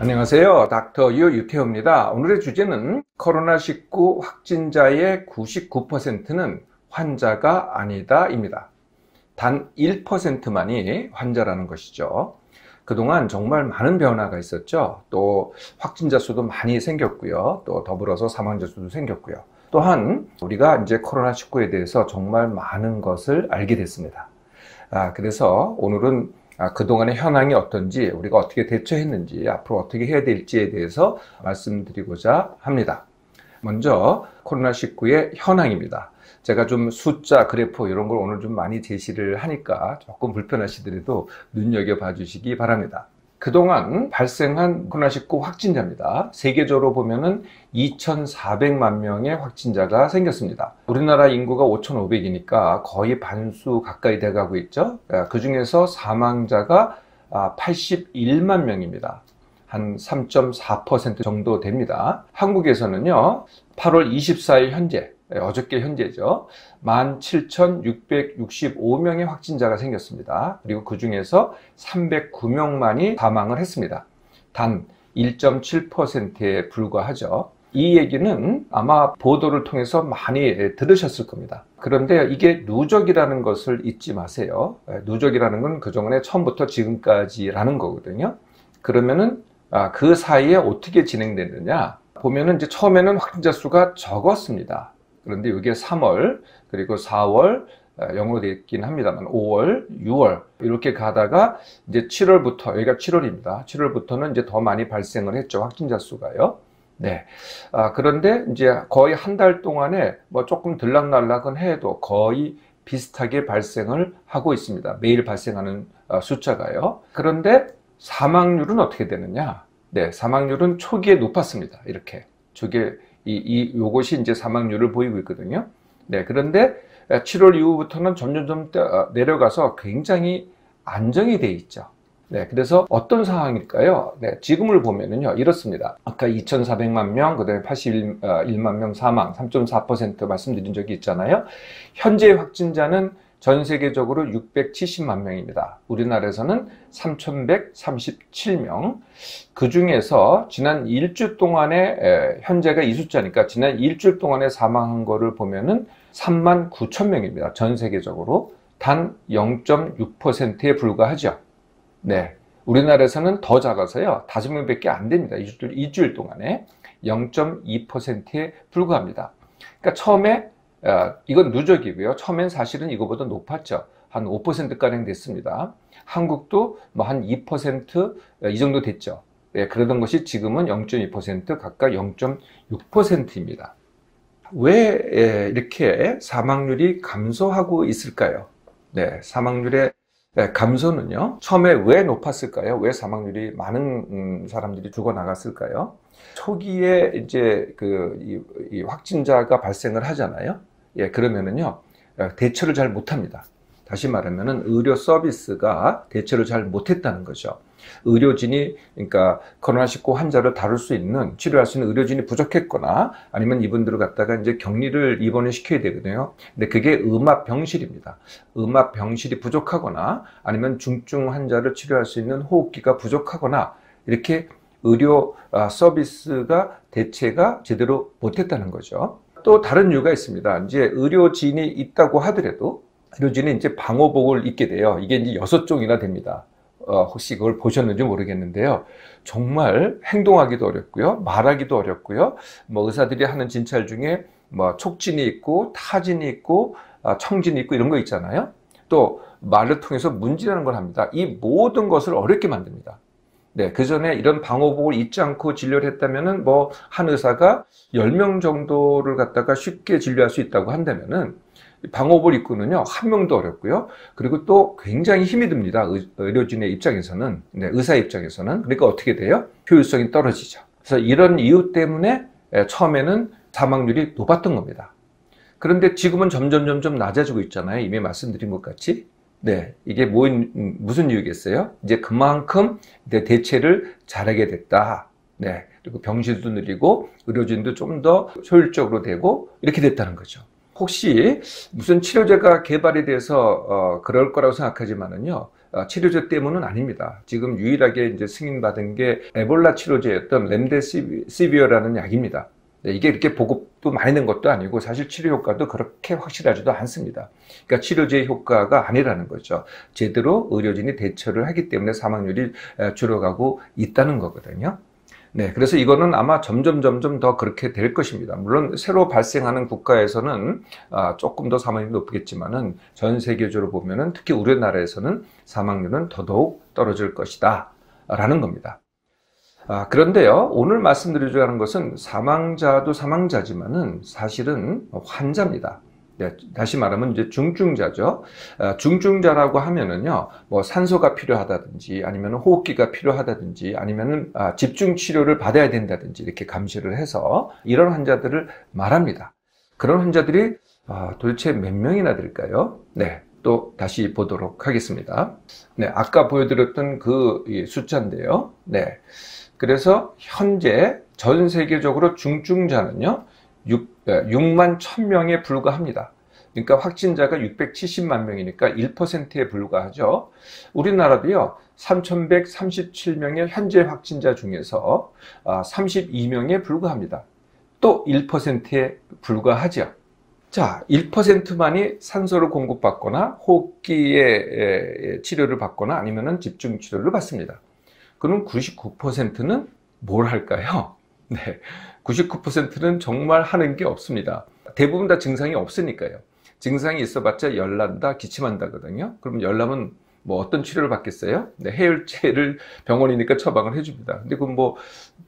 안녕하세요. 닥터 유태호입니다. 오늘의 주제는 코로나19 확진자의 99%는 환자가 아니다 입니다. 단 1%만이 환자라는 것이죠. 그동안 정말 많은 변화가 있었죠. 또 확진자 수도 많이 생겼고요. 또 더불어서 사망자 수도 생겼고요. 또한 우리가 이제 코로나19에 대해서 정말 많은 것을 알게 됐습니다. 그래서 오늘은 그동안의 현황이 어떤지, 우리가 어떻게 대처했는지, 앞으로 어떻게 해야 될지에 대해서 말씀드리고자 합니다. 먼저 코로나19의 현황입니다. 제가 좀 숫자, 그래프 이런 걸 오늘 좀 많이 제시를 하니까 조금 불편하시더라도 눈여겨봐 주시기 바랍니다. 그동안 발생한 코로나19 확진자입니다. 세계적으로 보면은 2,400만 명의 확진자가 생겼습니다. 우리나라 인구가 5,500이니까 거의 반수 가까이 돼가고 있죠. 그 중에서 사망자가 81만 명입니다. 한 3.4% 정도 됩니다. 한국에서는요, 8월 24일 현재, 어저께 현재죠. 17,665명의 확진자가 생겼습니다. 그리고 그 중에서 309명만이 사망을 했습니다. 단 1.7%에 불과하죠. 이 얘기는 아마 보도를 통해서 많이 들으셨을 겁니다. 그런데 이게 누적이라는 것을 잊지 마세요. 누적이라는 건 그동안에 처음부터 지금까지라는 거거든요. 그러면은 그 사이에 어떻게 진행됐느냐 보면은 이제 처음에는 확진자 수가 적었습니다. 그런데 이게 3월, 그리고 4월, 0으로 되어 있긴 합니다만 5월, 6월 이렇게 가다가 이제 7월부터, 여기가 7월입니다. 7월부터는 이제 더 많이 발생을 했죠. 확진자 수가요. 네. 그런데 이제 거의 한 달 동안에 뭐 조금 들락날락은 해도 거의 비슷하게 발생을 하고 있습니다. 매일 발생하는 숫자가요. 그런데 사망률은 어떻게 되느냐? 네, 사망률은 초기에 높았습니다. 이렇게. 초기에 요것이 이제 사망률을 보이고 있거든요. 네, 그런데 7월 이후부터는 점점 내려가서 굉장히 안정이 돼 있죠. 네, 그래서 어떤 상황일까요? 네, 지금을 보면은요, 이렇습니다. 아까 2,400만 명, 그 다음에 81만 명 사망, 3.4% 말씀드린 적이 있잖아요. 현재 확진자는 전 세계적으로 670만 명입니다. 우리나라에서는 3,137명. 그 중에서 지난 일주 동안에, 현재가 이 숫자니까 지난 일주 동안에 사망한 거를 보면은 3만 9천 명입니다. 전 세계적으로. 단 0.6%에 불과하죠. 네. 우리나라에서는 더 작아서요. 5명밖에 안 됩니다. 일주일 동안에. 0.2%에 불과합니다. 그러니까 처음에 이건 누적이고요. 처음엔 사실은 이거보다 높았죠. 한 5%가량 됐습니다. 한국도 뭐 한 2% 이 정도 됐죠. 네, 그러던 것이 지금은 0.2% 각각 0.6%입니다. 왜 이렇게 사망률이 감소하고 있을까요? 네, 사망률의 감소는요. 처음에 왜 높았을까요? 왜 사망률이 많은 사람들이 죽어나갔을까요? 초기에 이제 이 확진자가 발생을 하잖아요. 예, 그러면은요, 대처를 잘 못합니다. 다시 말하면은 의료 서비스가 대처를 잘 못했다는 거죠. 의료진이, 그러니까 코로나19 환자를 다룰 수 있는, 치료할 수 있는 의료진이 부족했거나 아니면 이분들을 갖다가 이제 격리를 입원을 시켜야 되거든요. 근데 그게 음압병실입니다. 음압병실이 부족하거나 아니면 중증 환자를 치료할 수 있는 호흡기가 부족하거나 이렇게 의료 서비스가 대체가 제대로 못했다는 거죠. 또 다른 이유가 있습니다. 이제 의료진이 있다고 하더라도 의료진이 이제 방호복을 입게 돼요. 이게 이제 6종이나 됩니다. 혹시 그걸 보셨는지 모르겠는데요. 정말 행동하기도 어렵고요. 말하기도 어렵고요. 뭐 의사들이 하는 진찰 중에 뭐 촉진이 있고 타진이 있고 청진이 있고 이런 거 있잖아요. 또 말을 통해서 문지라는 걸 합니다. 이 모든 것을 어렵게 만듭니다. 네, 그 전에 이런 방호복을 입지 않고 진료를 했다면은 뭐 한 의사가 10명 정도를 갖다가 쉽게 진료할 수 있다고 한다면은 방호복을 입고는요, 한 명도 어렵고요. 그리고 또 굉장히 힘이 듭니다. 의료진의 입장에서는, 네, 의사 입장에서는. 그러니까 어떻게 돼요? 효율성이 떨어지죠. 그래서 이런 이유 때문에 처음에는 사망률이 높았던 겁니다. 그런데 지금은 점점 낮아지고 있잖아요. 이미 말씀드린 것 같이. 네, 이게 무슨 이유겠어요? 이제 그만큼 대체를 잘하게 됐다. 네, 그리고 병실도 느리고 의료진도 좀 더 효율적으로 되고 이렇게 됐다는 거죠. 혹시 무슨 치료제가 개발이 돼서 그럴 거라고 생각하지만은요, 치료제 때문은 아닙니다. 지금 유일하게 이제 승인받은 게 에볼라 치료제였던 렘데시비어라는 약입니다. 이게 이렇게 보급도 많이 된 것도 아니고 사실 치료 효과도 그렇게 확실하지도 않습니다. 그러니까 치료제의 효과가 아니라는 거죠. 제대로 의료진이 대처를 하기 때문에 사망률이 줄어가고 있다는 거거든요. 네, 그래서 이거는 아마 점점 더 그렇게 될 것입니다. 물론 새로 발생하는 국가에서는 조금 더 사망률이 높겠지만은 전 세계적으로 보면은 특히 우리나라에서는 사망률은 더더욱 떨어질 것이다 라는 겁니다. 그런데요, 오늘 말씀드리려고 하는 것은 사망자도 사망자지만은 사실은 환자입니다. 네, 다시 말하면 이제 중증자죠. 중증자라고 하면은요, 뭐 산소가 필요하다든지 아니면 호흡기가 필요하다든지 아니면은 집중 치료를 받아야 된다든지 이렇게 감시를 해서 이런 환자들을 말합니다. 그런 환자들이 도대체 몇 명이나 될까요? 네, 또 다시 보도록 하겠습니다. 네, 아까 보여드렸던 그 숫자인데요. 네, 그래서 현재 전 세계적으로 중증자는요, 6만 1000명에 불과합니다. 그러니까 확진자가 670만 명이니까 1%에 불과하죠. 우리나라도요, 3137명의 현재 확진자 중에서 32명에 불과합니다. 또 1%에 불과하죠. 자, 1%만이 산소를 공급받거나 호흡기의 치료를 받거나 아니면은 집중 치료를 받습니다. 그럼 99%는 뭘 할까요? 네, 99%는 정말 하는 게 없습니다. 대부분 다 증상이 없으니까요. 증상이 있어봤자 열난다, 기침한다거든요. 그럼 열나면 뭐 어떤 치료를 받겠어요? 네, 해열제를 병원이니까 처방을 해줍니다. 근데 그건 뭐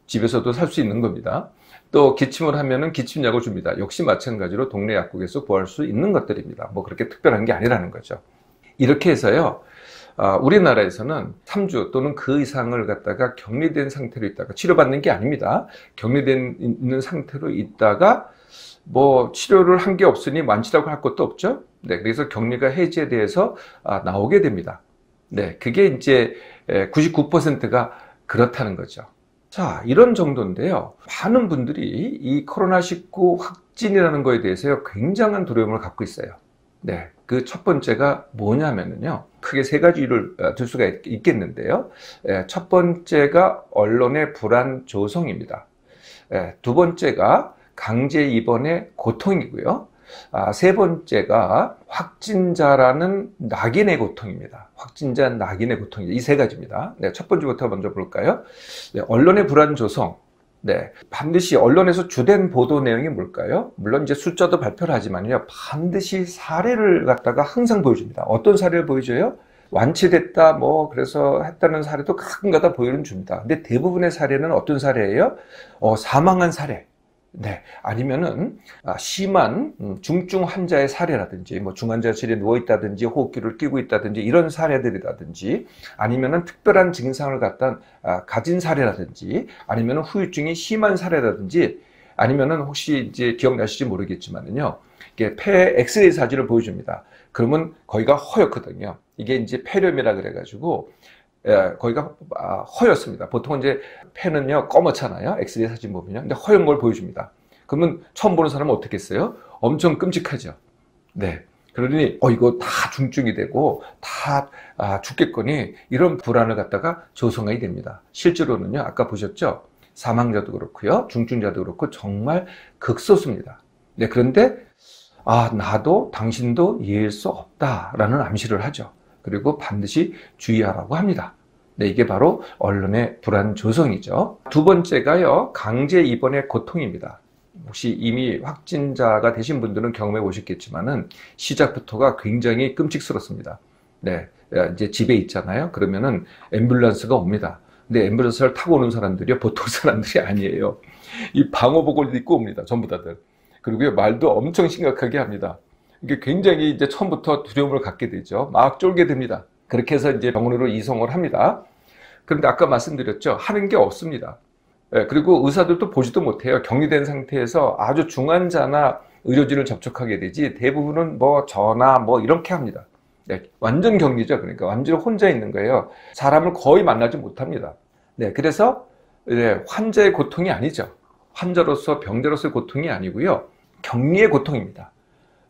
집에서도 살 수 있는 겁니다. 또 기침을 하면은 기침약을 줍니다. 역시 마찬가지로 동네 약국에서 구할 수 있는 것들입니다. 뭐 그렇게 특별한 게 아니라는 거죠. 이렇게 해서요, 우리나라에서는 3주 또는 그 이상을 갖다가 격리된 상태로 있다가 치료받는 게 아닙니다. 격리된 있는 상태로 있다가 뭐 치료를 한 게 없으니 완치라고 할 것도 없죠. 네, 그래서 격리가 해제돼서 나오게 됩니다. 네, 그게 이제 99%가 그렇다는 거죠. 자, 이런 정도인데요. 많은 분들이 이 코로나19 확진이라는 거에 대해서 굉장한 두려움을 갖고 있어요. 네, 그 첫 번째가 뭐냐면요. 크게 세 가지 이유를 들 수가 있겠는데요. 첫 번째가 언론의 불안 조성입니다. 두 번째가 강제 입원의 고통이고요. 세 번째가 확진자라는 낙인의 고통입니다. 확진자 낙인의 고통입니다. 이 세 가지입니다. 네, 첫 번째부터 먼저 볼까요? 네, 언론의 불안 조성. 네, 반드시 언론에서 주된 보도 내용이 뭘까요? 물론 이제 숫자도 발표를 하지만요, 반드시 사례를 갖다가 항상 보여줍니다. 어떤 사례를 보여줘요? 완치됐다, 뭐, 그래서 했다는 사례도 가끔가다 보여는 줍니다. 근데 대부분의 사례는 어떤 사례예요? 사망한 사례. 네, 아니면은 심한 중증 환자의 사례라든지 뭐 중환자실에 누워 있다든지 호흡기를 끼고 있다든지 이런 사례들이라든지 아니면은 특별한 증상을 가진 사례라든지 아니면은 후유증이 심한 사례라든지 아니면은 혹시 이제 기억나실지 모르겠지만은요, 이게 폐 엑스레이 사진을 보여줍니다. 그러면 거기가 허옇거든요. 이게 이제 폐렴이라 그래가지고 거기가 허였습니다. 보통 이제 폐는요 검었잖아요. 엑스레이 사진 보면요. 근데 허연 걸 보여줍니다. 그러면 처음 보는 사람은 어떻겠어요? 엄청 끔찍하죠. 네. 그러니 이거 다 중증이 되고 다 죽겠거니 이런 불안을 갖다가 조성하게 됩니다. 실제로는요, 아까 보셨죠? 사망자도 그렇고요, 중증자도 그렇고 정말 극소수입니다. 네. 그런데 나도 당신도 이해할 수 없다라는 암시를 하죠. 그리고 반드시 주의하라고 합니다. 네, 이게 바로 언론의 불안 조성이죠. 두 번째가요, 강제 입원의 고통입니다. 혹시 이미 확진자가 되신 분들은 경험해 보셨겠지만은 시작부터가 굉장히 끔찍스럽습니다. 네, 이제 집에 있잖아요. 그러면은 앰뷸런스가 옵니다. 근데 앰뷸런스를 타고 오는 사람들이 보통 사람들이 아니에요. 이 방호복을 입고 옵니다. 전부 다들. 그리고요, 말도 엄청 심각하게 합니다. 이게 굉장히 이제 처음부터 두려움을 갖게 되죠. 막 쫄게 됩니다. 그렇게 해서 이제 병원으로 이송을 합니다. 그런데 아까 말씀드렸죠. 하는 게 없습니다. 그리고 의사들도 보지도 못해요. 격리된 상태에서 아주 중환자나 의료진을 접촉하게 되지 대부분은 뭐 전화 뭐 이렇게 합니다. 네, 완전 격리죠. 그러니까 완전 혼자 있는 거예요. 사람을 거의 만나지 못합니다. 네, 그래서 환자의 고통이 아니죠. 환자로서 병자로서의 고통이 아니고요. 격리의 고통입니다.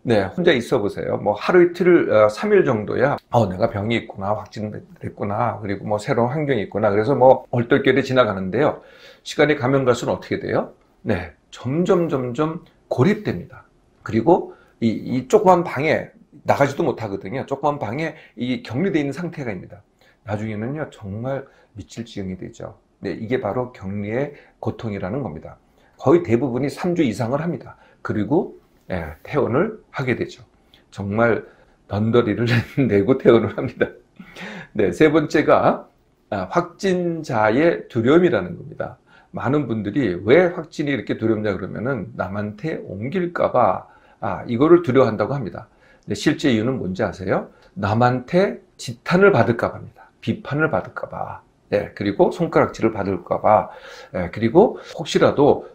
네, 혼자 있어 보세요. 뭐 하루 이틀, 3일 정도야 내가 병이 있구나, 확진됐구나, 그리고 뭐 새로운 환경이 있구나, 그래서 뭐 얼떨결에 지나가는데요. 시간이 가면 갈수록 어떻게 돼요? 네, 점점 고립됩니다. 그리고 이 조그만 방에 나가지도 못하거든요. 조그만 방에 이 격리되어 있는 상태가입니다. 나중에는요, 정말 미칠 지경이 되죠. 네, 이게 바로 격리의 고통이라는 겁니다. 거의 대부분이 3주 이상을 합니다. 그리고 퇴원을 하게 되죠. 정말 넌더리를 내고 퇴원을 합니다. 네, 세 번째가 확진자의 두려움이라는 겁니다. 많은 분들이 왜 확진이 이렇게 두렵냐 그러면은 남한테 옮길까봐 이거를 두려워한다고 합니다. 네, 실제 이유는 뭔지 아세요? 남한테 지탄을 받을까 봐입니다. 비판을 받을까 봐. 네, 그리고 손가락질을 받을까 봐. 네, 그리고 혹시라도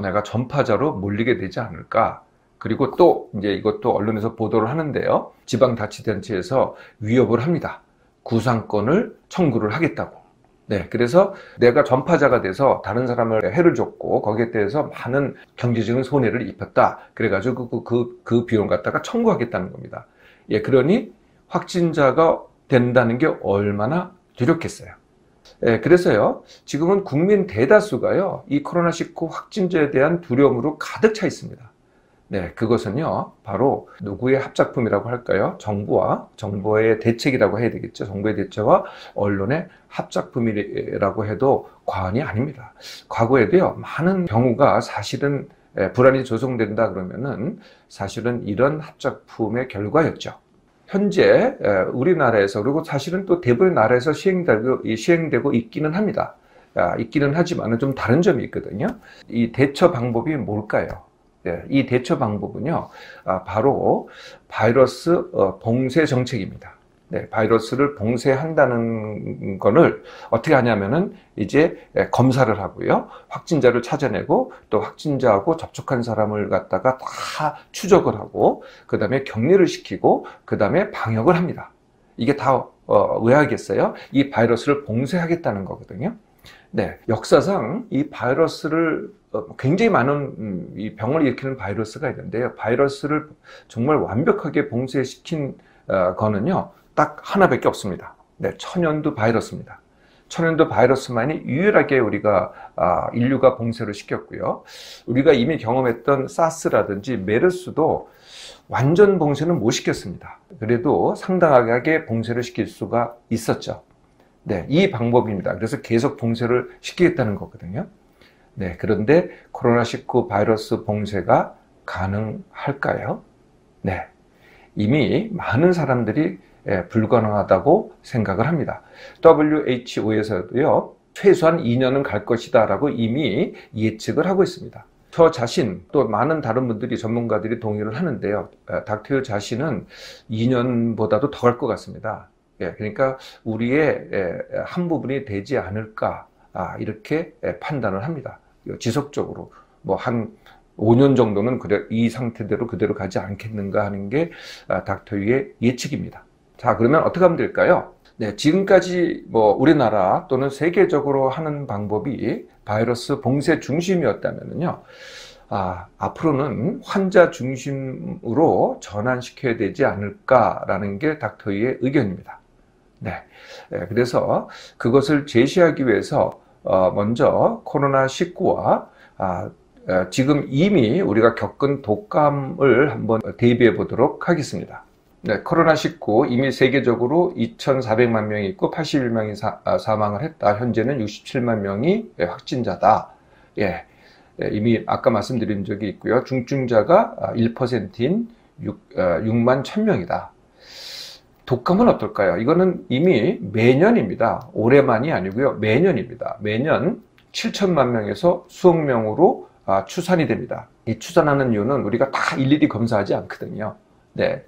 내가 전파자로 몰리게 되지 않을까. 그리고 또 이제 이것도 언론에서 보도를 하는데요. 지방자치단체에서 위협을 합니다. 구상권을 청구를 하겠다고. 네, 그래서 내가 전파자가 돼서 다른 사람을 해를 줬고 거기에 대해서 많은 경제적인 손해를 입혔다. 그래가지고 그 비용 갖다가 청구하겠다는 겁니다. 예, 그러니 확진자가 된다는 게 얼마나 두렵겠어요. 예, 그래서요, 지금은 국민 대다수가요, 이 코로나19 확진자에 대한 두려움으로 가득 차 있습니다. 네, 그것은요, 바로 누구의 합작품이라고 할까요? 정부의 대책이라고 해야 되겠죠. 정부의 대책과 언론의 합작품이라고 해도 과언이 아닙니다. 과거에도요, 많은 경우가 사실은 불안이 조성된다 그러면은 사실은 이런 합작품의 결과였죠. 현재 우리나라에서, 그리고 사실은 또 대부분의 나라에서 시행되고 있기는 합니다. 있기는 하지만 좀 다른 점이 있거든요. 이 대처 방법이 뭘까요? 이 대처 방법은요, 바로 바이러스 봉쇄 정책입니다. 네, 바이러스를 봉쇄한다는 거를 어떻게 하냐면은 이제 검사를 하고요, 확진자를 찾아내고 또 확진자하고 접촉한 사람을 갖다가 다 추적을 하고 그 다음에 격리를 시키고 그 다음에 방역을 합니다. 이게 다 왜 하겠어요? 이 바이러스를 봉쇄하겠다는 거거든요. 네, 역사상 이 바이러스를 굉장히 많은 이 병을 일으키는 바이러스가 있는데요. 바이러스를 정말 완벽하게 봉쇄시킨 거는요, 딱 하나밖에 없습니다. 네, 천연두 바이러스입니다. 천연두 바이러스만이 유일하게 인류가 봉쇄를 시켰고요. 우리가 이미 경험했던 사스라든지 메르스도 완전 봉쇄는 못 시켰습니다. 그래도 상당하게 봉쇄를 시킬 수가 있었죠. 네, 이 방법입니다. 그래서 계속 봉쇄를 시키겠다는 거거든요. 네, 그런데 코로나19 바이러스 봉쇄가 가능할까요? 네, 이미 많은 사람들이 불가능하다고 생각을 합니다. WHO에서도요, 최소한 2년은 갈 것이다 라고 이미 예측을 하고 있습니다. 저 자신, 또 많은 다른 분들이, 전문가들이 동의를 하는데요. 닥터 자신은 2년보다도 더 갈 것 같습니다. 그러니까 우리의 한 부분이 되지 않을까, 이렇게 판단을 합니다. 지속적으로 뭐 한 5년 정도는 이 상태대로 그대로 가지 않겠는가 하는 게 닥터의 예측입니다. 자, 그러면 어떻게 하면 될까요? 네, 지금까지 뭐 우리나라 또는 세계적으로 하는 방법이 바이러스 봉쇄 중심이었다면요, 앞으로는 환자 중심으로 전환시켜야 되지 않을까라는 게 닥터의 의견입니다. 네, 그래서 그것을 제시하기 위해서 먼저 코로나19와 지금 이미 우리가 겪은 독감을 한번 대비해 보도록 하겠습니다. 네, 코로나19 이미 세계적으로 2,400만 명이 있고 81명이 사망을 했다. 현재는 67만 명이 확진자다. 예, 이미 아까 말씀드린 적이 있고요. 중증자가 1%인 6만 1,000명이다. 독감은 어떨까요? 이거는 이미 매년입니다. 올해만이 아니고요. 매년입니다. 매년 7천만 명에서 수억 명으로 추산이 됩니다. 이 추산하는 이유는 우리가 다 일일이 검사하지 않거든요. 네,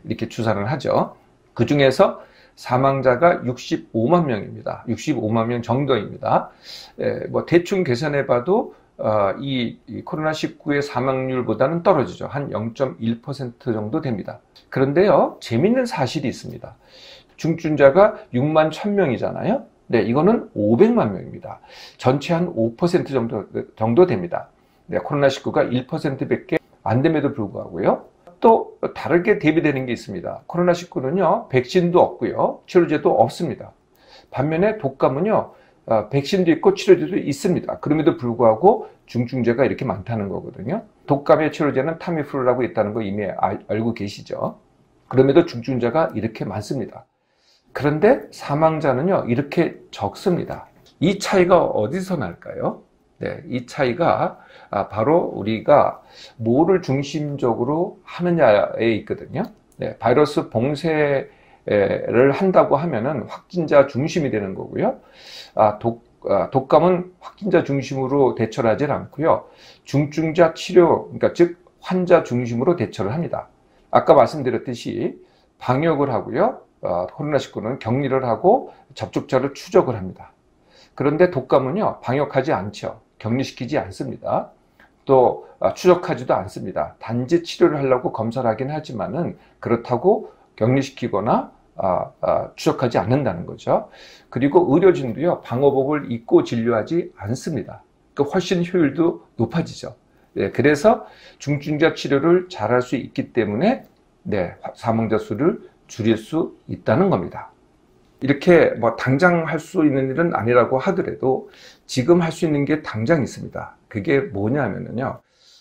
이렇게 추산을 하죠. 그 중에서 사망자가 65만 명입니다. 65만 명 정도입니다. 뭐 대충 계산해 봐도 이 코로나19의 사망률보다는 떨어지죠. 한 0.1% 정도 됩니다. 그런데요, 재밌는 사실이 있습니다. 중증자가 6만 1,000명이잖아요. 네, 이거는 500만 명입니다. 전체 한 5% 정도 됩니다. 네, 코로나19가 1%밖에 안 됨에도 불구하고요. 또 다르게 대비되는 게 있습니다. 코로나19는요, 백신도 없고요, 치료제도 없습니다. 반면에 독감은요, 백신도 있고 치료제도 있습니다. 그럼에도 불구하고 중증자가 이렇게 많다는 거거든요. 독감의 치료제는 타미플루라고 있다는 거 이미 알고 계시죠. 그럼에도 중증자가 이렇게 많습니다. 그런데 사망자는요, 이렇게 적습니다. 이 차이가 어디서 날까요? 네, 이 차이가 바로 우리가 뭐를 중심적으로 하느냐에 있거든요. 네, 바이러스 봉쇄를 한다고 하면은 확진자 중심이 되는 거고요. 독감은 확진자 중심으로 대처를 하질 않고요. 중증자 치료, 그러니까 즉 환자 중심으로 대처를 합니다. 아까 말씀드렸듯이 방역을 하고요. 코로나19는 격리를 하고 접촉자를 추적을 합니다. 그런데 독감은요, 방역하지 않죠. 격리시키지 않습니다. 또 추적하지도 않습니다. 단지 치료를 하려고 검사를 하긴 하지만은 그렇다고 격리시키거나 추적하지 않는다는 거죠. 그리고 의료진도요, 방호복을 입고 진료하지 않습니다. 그러니까 훨씬 효율도 높아지죠. 네, 그래서 중증자 치료를 잘할 수 있기 때문에 네, 사망자 수를 줄일 수 있다는 겁니다. 이렇게 뭐 당장 할 수 있는 일은 아니라고 하더라도 지금 할 수 있는 게 당장 있습니다. 그게 뭐냐면요.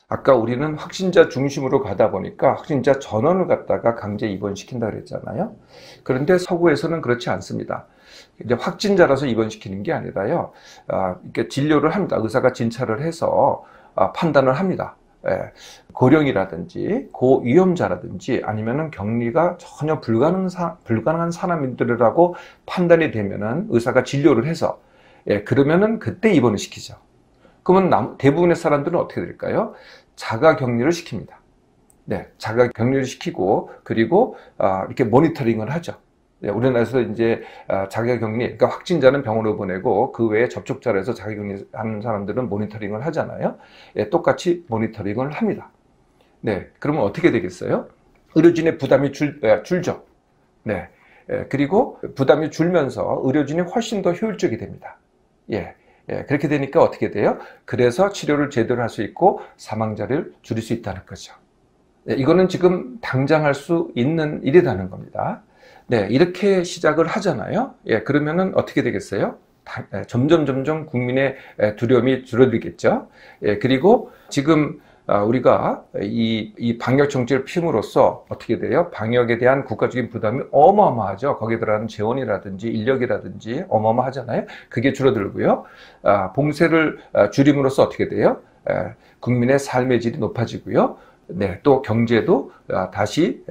아까 우리는 확진자 중심으로 가다 보니까 확진자 전원을 갖다가 강제 입원시킨다 그랬잖아요. 그런데 서구에서는 그렇지 않습니다. 이제 확진자라서 입원시키는 게 아니라요. 이렇게 진료를 합니다. 의사가 진찰을 해서 판단을 합니다. 예, 고령이라든지 고위험자라든지 아니면은 격리가 전혀 불가능한 사람들이라고 판단이 되면은 의사가 진료를 해서 그러면은 그때 입원을 시키죠. 그러면 대부분의 사람들은 어떻게 될까요? 자가 격리를 시킵니다. 네, 자가 격리를 시키고 그리고 이렇게 모니터링을 하죠. 네, 우리나라에서 이제 자가격리, 그러니까 확진자는 병원으로 보내고 그 외에 접촉자로 해서 자가격리하는 사람들은 모니터링을 하잖아요. 예, 똑같이 모니터링을 합니다. 네, 그러면 어떻게 되겠어요? 의료진의 부담이 줄죠. 네, 그리고 부담이 줄면서 의료진이 훨씬 더 효율적이 됩니다. 예, 그렇게 되니까 어떻게 돼요? 그래서 치료를 제대로 할 수 있고 사망자를 줄일 수 있다는 거죠. 네, 이거는 지금 당장 할 수 있는 일이라는 겁니다. 네, 이렇게 시작을 하잖아요. 예, 그러면은 어떻게 되겠어요? 점점 국민의 두려움이 줄어들겠죠. 예, 그리고 지금 우리가 이 방역 정책을 핌으로써 어떻게 돼요? 방역에 대한 국가적인 부담이 어마어마하죠. 거기에 들어가는 재원이라든지 인력이라든지 어마어마하잖아요. 그게 줄어들고요. 봉쇄를 줄임으로써 어떻게 돼요? 국민의 삶의 질이 높아지고요. 네, 또 경제도 다시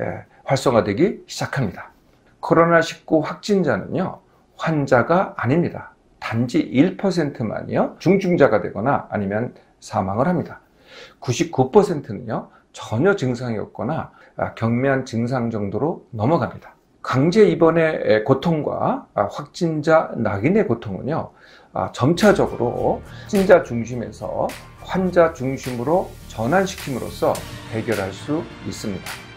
활성화되기 시작합니다. 코로나19 확진자는요, 환자가 아닙니다. 단지 1%만이요, 중증자가 되거나 아니면 사망을 합니다. 99%는요, 전혀 증상이 없거나 경미한 증상 정도로 넘어갑니다. 강제 입원의 고통과 확진자 낙인의 고통은요, 점차적으로 확진자 중심에서 환자 중심으로 전환시킴으로써 해결할 수 있습니다.